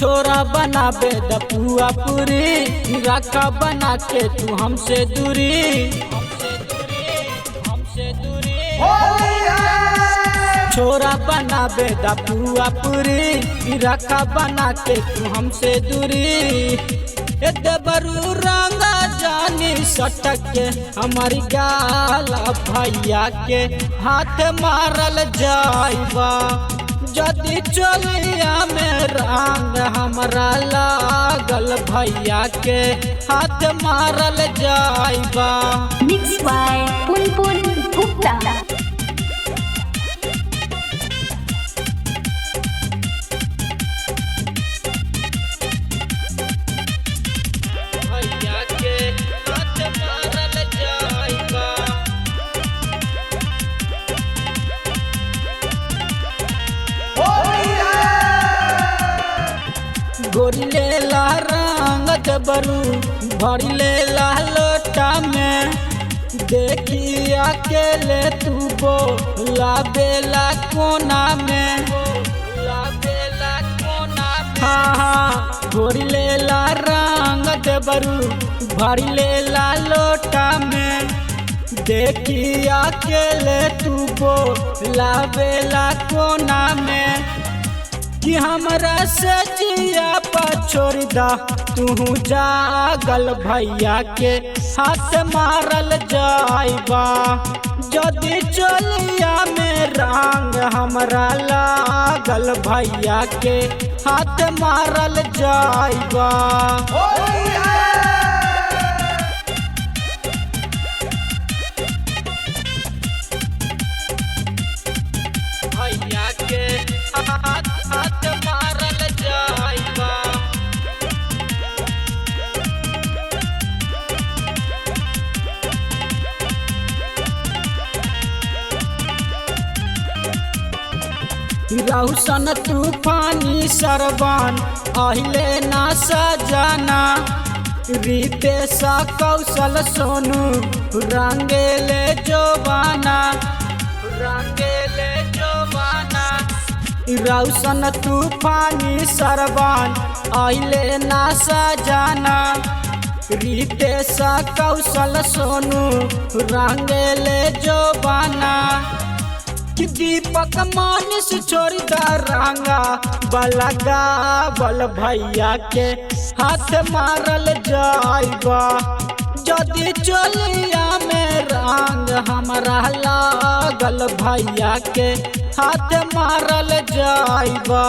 छोरा बनाबे द पुआ पूरी रखा बना के तू हमसे दूरी छोरा बनाबे द पुआ पूरी रखा बना के तू हमसे दूरी बरू रंगा जानी सटक के हमारी गाला भैया के हाथ मारल जाइबा जदि चलिया में रंग हमरा लागल भैया के हाथ मारल जाइबा। Mixed by Punpun Gupta। भैया के हाथ मारल जाइबा। गोरी लेला रंग जबरू भरी लेला लोटा में देखी अकेले तू बोला बेला कोना में हाँ गोरी लेला रंग जबरू भरी लेला लोटा में देखी अकेले तू बोला बेला कोना में कि हमरा से जिया पर छोड़ दा तू जागल भैया के हाथ मारल जाइबा जदि चलिया में रंग हमरा लागल भैया के हाथ मारल जाइबा। भैया के हाथ मारल जाइबा। रौशन तूफानी सरबान अहिले ना सजाना रितेश कौशल सोनू रंगेले जोबाना रौशन तूफानी सरबान अहिले ना सजाना रितेश कौशल सोनू रंगेले जोबाना कि दीपक मानिस छोड़ दा रंगा बलगा बल भैया के हाथ मारल जाइबा जदि चलिया में रंग हमरा लागल भैया के हाथ मारल जाइबा।